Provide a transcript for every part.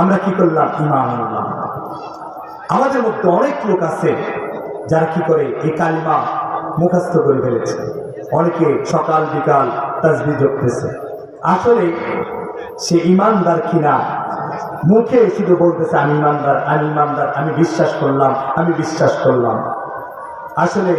আমরা কি করলাম? ঈমান আনলাম। আমাদের মধ্যে অনেক লোক আছে যারা কি করে এই কালিমা মুখস্থ করে ফেলেছে। অনেকে সকাল বিকাল তাসবিহ জপতেছে, আসলে সে ঈমানদার কিনা মুখে শুধু বলতেছে আমি ঈমানদার, আমি ঈমানদার, আমি বিশ্বাস করলাম, আমি বিশ্বাস করলাম। আসলে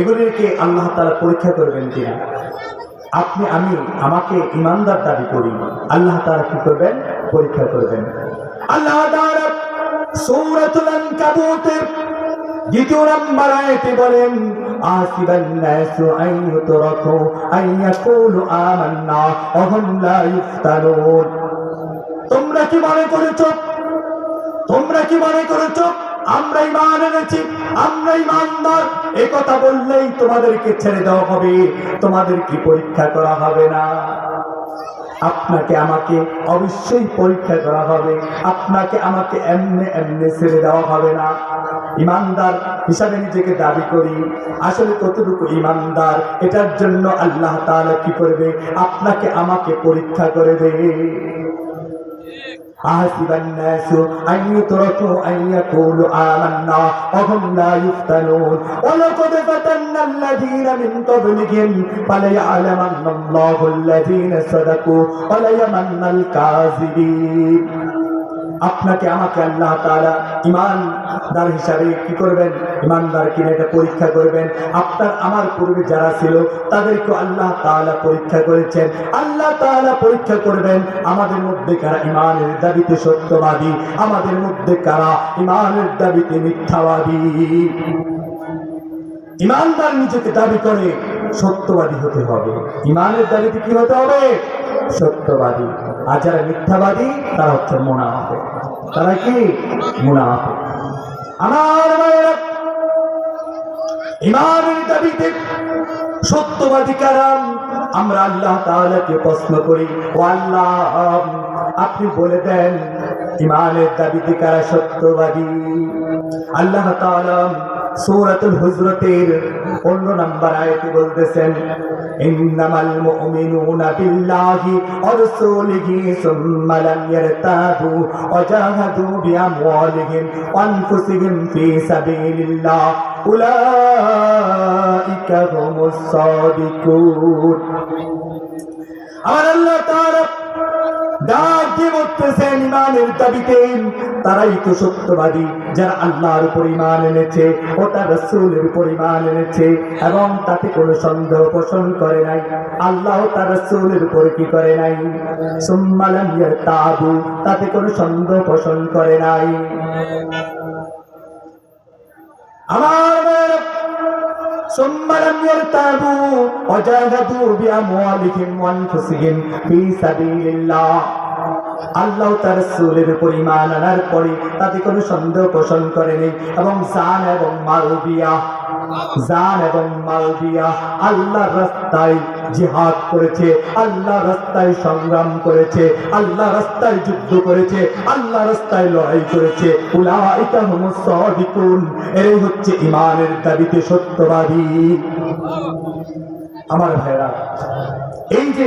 এগুলিকে আল্লাহ তাআলা পরীক্ষা করবেন কিনা? আমাকে ঈমানদার দাবি করি, আল্লাহ তাআলা কি করবেন? পরীক্ষা করবেন। আল্লাহ তাআলা সূরাতুল আনকাবুতের 2 নম্বর আয়াতে বলেন, আসিবান নাসু আন ইউতরাকু আন ইয়াকুলু আমান্না ওয়া হুম লা ইফতানুন। তোমরা কি মনে করেছো আমরা ঈমান এনেছি, আমরা ঈমানদার, এই কথা বললেই তোমাদেরকে ছেড়ে দেওয়া হবে, তোমাদের কি পরীক্ষা করা হবে না? আপনাকে আমাকে অবশ্যই পরীক্ষা করা হবে। আপনাকে আমাকে এমনি ছেড়ে দেওয়া হবে না। ঈমানদার হিসাবে নিজেকে দাবি করি, আসলে কতটুকু ঈমানদার এটার জন্য আল্লাহ তাআলা কি করবে? আপনাকে আমাকে পরীক্ষা করবে। أحسب الناس أن يتركوا أن يقولوا آمنا وهم لا يفتنون ولقد فتنا الذين من قبلهم فليعلمن الله الذين صدقوا وليمن الكاذبين। আপনাকে আমাকে আল্লাহ তাআলা ঈমানদার হিসাবে কি করবেন? ঈমানদার কিনা এটা পরীক্ষা করবেন। আপনার আমার পূর্বে যারা ছিল তাদেরকে আল্লাহ তাআলা পরীক্ষা করেছেন। আল্লাহ তাআলা পরীক্ষা করবেন আমাদের মধ্যে কারা ঈমানের দাবিতে সত্যবাদী, আমাদের মধ্যে কারা ঈমানের দাবিতে মিথ্যাবাদী। ঈমানদার নিজেকে দাবি করে সত্যবাদী হতে হবে, ঈমানের দাবিতে কি হতে হবে? সত্যবাদী। আর যারা মিথ্যাবাদী তারা হচ্ছে মুনাফিক। তারা কি? মুনাফিক। আমার ভাইয়েরা, ঈমানের দাবিতে সত্যবাদী কারা? আমরা আল্লাহ তাআলাকে প্রশ্ন করি, ও আল্লাহ আপনি বলে দেন ঈমানের দাবিতে কারা সত্যবাদী? আল্লাহ তাআলা সূরাতুল হুজরাতের 15 নম্বর আয়াতে বলতেছেন, ইন্নামাল মুমিনুনা বিল্লাহি ওয়া রাসূলিহি সুম্মা লাম ইয়ারতাবু ওয়া জাহাদু বিআমওয়ালিহিম ওয়া আনফুসিহিম ফি সাবিলিল্লাহ উলাইকা হুমুস সাদিকুন। আর আল্লাহ তাআলা ডাক দিয়ে বলতেছেন ঈমানের দাবিতে তারাই তো সত্যবাদী, যারা আল্লাহর উপর ঈমান এনেছে ও তার রাসূলের উপর ঈমান এনেছে এবং তাতে কোনো সন্দেহ পোষণ করে নাই, আল্লাহ তার রাসূলের উপর কি করে নাই? সুম্মা লাম ইয়ারতাবু, তাতে কোনো সন্দেহ পোষণ করে নাই। আমার সুম্মা লাম ইয়ারতাবু ওয়া জাহাদু বিআমওয়ালিহিম ওয়া আনফুসিহিম ফি সাবিলিল্লাহ, আল্লাহ তার রাসূলের উপর ঈমান আনার পরে তাতে কোনো সন্দেহ পোষণ করেনি এবং জান এবং মাল দিয়া আল্লাহর রাস্তায় জিহাদ করেছে, আল্লাহর রাস্তায় সংগ্রাম করেছে, আল্লাহর রাস্তায় যুদ্ধ করেছে, আল্লাহর রাস্তায় লড়াই করেছে। উলাইকা হুমুস সাদিকুন, এই হচ্ছে ঈমানের দাবিতে সত্যবাদী। আমার ভাইরা, এই যে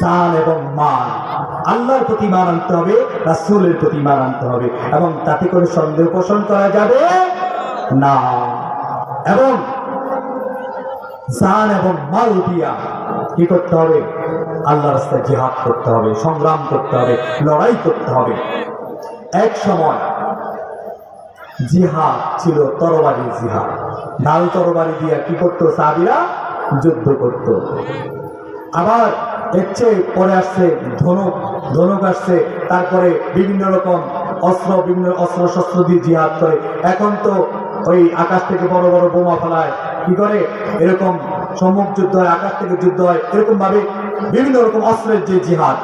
জান এবং মাল, আল্লাহর প্রতি ঈমান আনতে হবে, রাসূলের প্রতি ঈমান আনতে হবে এবং তাতে কোনো সন্দেহ পোষণ করা যাবে না। এবং জান এবং মাল দিয়া কি করতে হবে? আল্লাহর রাস্তায় জিহাদ করতে হবে, সংগ্রাম করতে হবে, লড়াই করতে হবে। এক সময় জিহাদ ছিল তরবারির জিহাদ, ঢাল তরবারি দিয়া কি করতো? সাহাবীরা যুদ্ধ করত। আবার এর চেয়ে পরে আসছে ধনুক আসছে, তারপরে বিভিন্ন রকম অস্ত্র শস্ত্র দিয়ে জিহাদ করে। এখন তো ওই আকাশ থেকে বড় বড় বোমা ফেলায়, কি করে এরকম সম্মুখ যুদ্ধ হয়, আকাশ থেকে যুদ্ধ হয়, এরকম ভাবে বিভিন্ন রকম অস্ত্রের যে জিহাদ।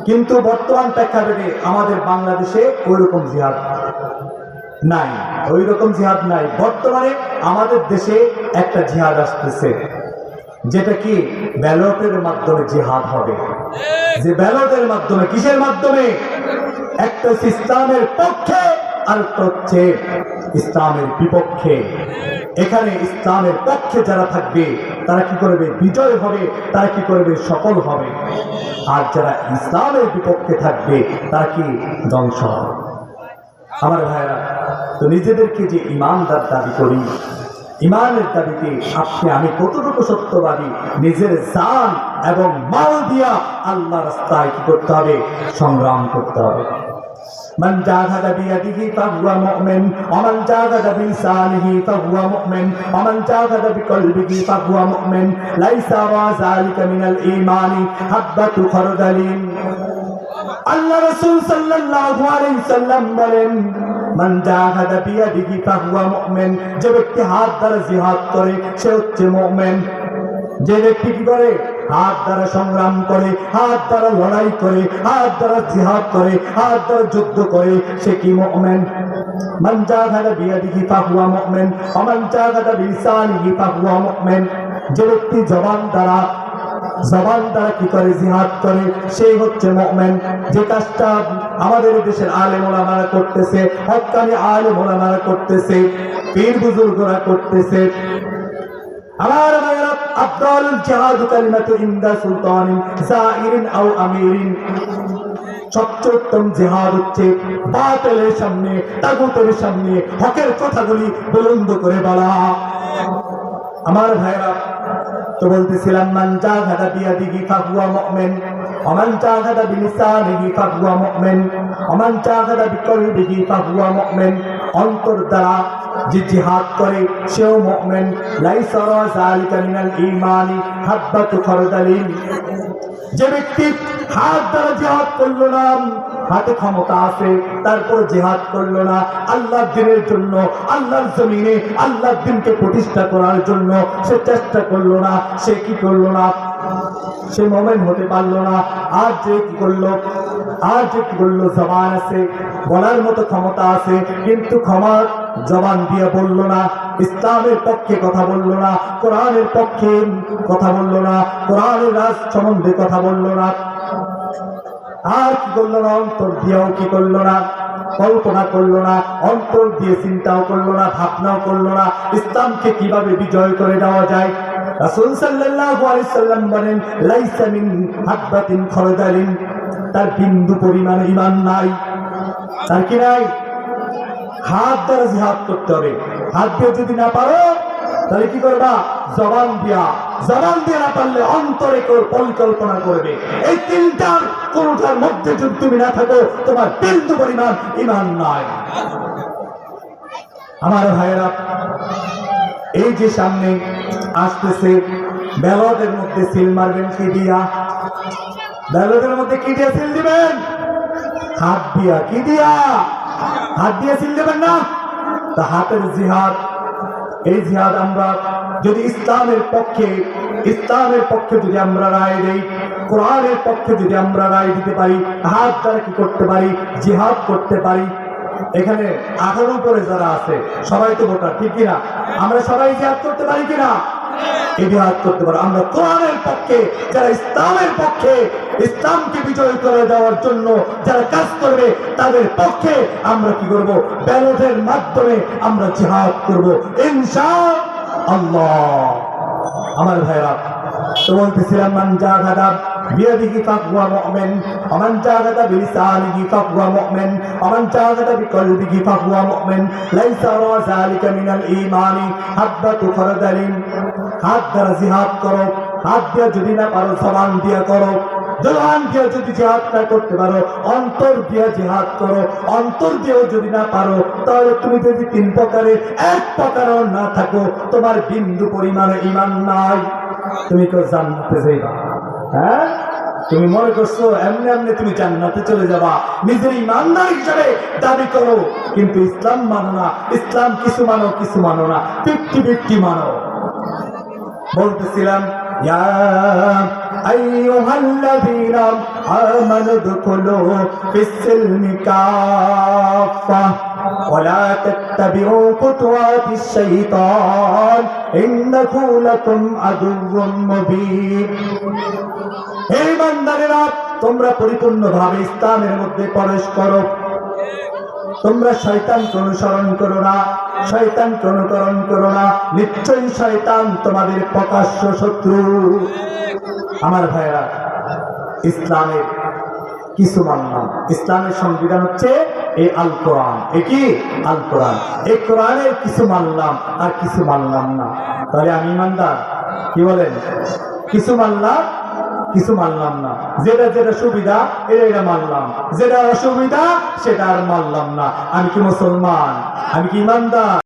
কিন্তু বর্তমান প্রেক্ষাপটে আমাদের বাংলাদেশে ওই রকম জিহাদ নাই, বর্তমানে আমাদের দেশে একটা জিহাদ আসতেছে, যেটা কি ব্যালটের মাধ্যমে জিহাদ হবে। যে ব্যালটের মাধ্যমে, কিসের মাধ্যমে? একটা ইসলামের পক্ষে আর হচ্ছে ইসলামের বিপক্ষে। এখানে ইসলামের পক্ষে যারা থাকবে তারা কি করবে? বিজয় হবে, তারা কি করবে? সফল হবে। আর যারা ইসলামের বিপক্ষে থাকবে তারা কি? ধ্বংস হবে। আমার ভাইরা, তো নিজেদেরকে যে ইমানদার দাবি করি, ইমানের দাবিতে আপনি আমি কতটুকু সত্যবাদী? নিজের জান এবং মাল দিয়া আল্লাহ রাস্তায় কি করতে হবে? সংগ্রাম করতে হবে। من جاهد بيده فهو مؤمن ومن جاهد بلسانه فهو مؤمن ومن جاهد بقلبه فهو مؤمن ليس ذلك من الإيمان حبة خردل আল্লাহ রাসূল সাল্লাল্লাহু আলাইহি সাল্লাম বলেন, মান জাহাদা বিয়াদিহি ফাহুয়া মুমিন, যে ব্যক্তি হাত দ্বারা জিহাদ করে সে হচ্ছে মুমিন। যে ব্যক্তি কি করে? হাত দ্বারা সংগ্রাম করে, হাত দ্বারা লড়াই করে, হাত দ্বারা জিহাদ করে, হাত দ্বারা যুদ্ধ করে, সে কি? মুমিন। মান জাহাদা বিয়াদিহি ফাহুয়া মুমিন ওয়া মান জাহাদা বিলিসানিহি ফাহুয়া মুমিন, যে ব্যক্তি জবান দ্বারা কি করে? জিহাদ করে, সেই হচ্ছে মুমিন। যে কাজটা আমাদের দেশের আলেম ওলামারা করতেছে, হক্কানি আলেম ওলামারা করতেছে, পীর বুজুর্গরা করতেছে, আমার ভাইরা, আফদাল জিহাদ কালিমাতু ইনদা সুলতানিন জাইরিন আও আমিরিন, সর্বোত্তম জিহাদ হচ্ছে বাতিলের সামনে, তাগুতের সামনে হকের কথাগুলি বুলন্দ করে বলা। আমার ভাইরা, তো বলতেছিলাম, মান জাহাদা বিয়াদিহি ফাহুয়া মুমিন ওয়া মান জাহাদা বিলিসানিহি ফাহুয়া মুমিন ওয়া মান জাহাদা বিকলবিহি ফাহুয়া মুমিন, অন্তর দ্বারা যে জিহাদ করে সেও মুমিন। লাইসা যালিকা মিনাল ঈমানি হাব্বাতু খারদালিন, যে ব্যক্তি হাত দ্বারা জিহাদ করলো না, হাতে ক্ষমতা আছে তারপর জিহাদ করলো না, আল্লাহর দ্বীনের জন্য, আল্লাহর জমিনে আল্লাহর দ্বীনকে প্রতিষ্ঠা করার জন্য সে চেষ্টা করলো না, সে কি করলো না? সে মুমিন হতে পারলো না। আর যে কি করলো? জবান আছে, বলার মতো ক্ষমতা আছে, কিন্তু ক্ষমার জবান দিয়ে বললো না, ইসলামের পক্ষে কথা বললো না, কোরআনের পক্ষে কথা বললো না, কোরআনের রাজ সম্বন্ধে কথা বললো না। আর কি করলো না? অন্তর দিয়েও কি করলো না? কল্পনা করলো না, অন্তর দিয়ে চিন্তাও করলো না, ভাবনাও করলো না ইসলামকে কিভাবে বিজয় করে দেওয়া যায়। রাসূল সাল্লাল্লাহু আলাইহি সাল্লাম বলেন, লাইসা মিন হাব্বাতিন খারদালিন, তার বিন্দু পরিমাণ ঈমান নাই। তার কি নাই? হাত দ্বারা জিহাদ করতে হবে। হাত দিয়ে যদি না পারো তাহলে কি করবা? জবান দিয়ে না পারলে অন্তরে পরিকল্পনা করবে। এই তিনটার কোনটার মধ্যে যদি তুমি না থাকো, তোমার বিন্দু পরিমাণ ঈমান নাই। আমার ভাইয়েরা, এই যে সামনে আসতেছে, ব্যালটের মধ্যে সিল মারবেন কি দিয়া? ব্যালটের মধ্যে কি দিয়ে সিল দিবেন? হাত দিয়া। কি দিয়া? হাত দিয়ে সিল দেবেন না? তা হাতের জিহাদ, এই জিহাদ আমরা যদি ইসলামের পক্ষে যদি আমরা রায় দেই, কোরআনের পক্ষে যদি আমরা রায় দিতে পারি, হাত দ্বারা কি করতে পারি? জিহাদ করতে পারি। এখানে 18 উপরে যারা আছে সবাই তো ভোটার, ঠিক কিনা? আমরা সবাই জিহাদ করতে পারি কিনা? জিহাদ করতে পারি। আমরা কোরআনের পক্ষে, যারা ইসলামের পক্ষে, ইসলামকে বিজয় করে দেওয়ার জন্য যারা কাজ করবে তাদের পক্ষে আমরা কি করব? ব্যালটের মাধ্যমে আমরা জিহাদ করব ইনশাআল্লাহ। আমার ভাইরা, তো বলতেছিলাম, মান জাহাদা বিয়াদিহি ফাহুয়া মুমিন ওয়া মান জাহাদা বিলিসানিহি ফাহুয়া মুমিন ওয়া মান জাহাদা বিকলবিহি ফাহুয়া মুমিন লাইসা যালিকা মিনাল ঈমানি হাব্বাতু খারদালিন। হাত দ্বারা জিহাদ করো, হাত দিয়ে যদি না পারো জবান দিয়ে করো, জবান দিয়ে যদি জিহাদ না করতে পারো অন্তর দিয়ে জিহাদ করো, অন্তর দিয়েও যদি না পারো তাহলে তুমি যদি 3 প্রকারে এক প্রকারও না থাকো, তোমার বিন্দু পরিমাণে ঈমান নাই, তুমি তো জান্নাতে যাইবা। হ্যাঁ, তুমি মনে করছো এমনি তুমি জান্নাতে চলে যাবা, নিজের ইমানদার হিসাবে দাবি করো, কিন্তু ইসলাম মানো না। ইসলাম কিছু মানো না, 50-50 মানো। বলতেছিলাম, ইয়া আইয়ুহাল্লাযীনা আমানু দুখুলু ফিস-সিলমি কাফা ওয়া লা তাত্তাবিউ খুতুওয়াতিশ শাইতান ইন্নাহু লাকুম আদুউম মুবিন। হে ইমানদারেরা, তোমরা পরিপূর্ণভাবে ইসলামের মধ্যে প্রবেশ করো, তোমরা শয়তানকে অনুসরণ করো না। শয়তানকে অনুকরণ করো না, নিশ্চয়ই শয়তান তোমাদের প্রকাশ্য শত্রু। আমার ভাইরা, ইসলামের কিছু মানলাম। ইসলামের সংবিধান হচ্ছে এই আল কোরআন। কি আল কোরআন? এই কোরআনের কিছু মানলাম আর কিছু মানলাম না। তাহলে আমি ইমানদার? কি বলেন? কিছু মানলাম, কিছু মানলাম না। যেটা যেটা সুবিধা এটা মানলাম, যেটা অসুবিধা সেটা আর মানলাম না। আমি কি মুসলমান? আমি কি ইমানদার?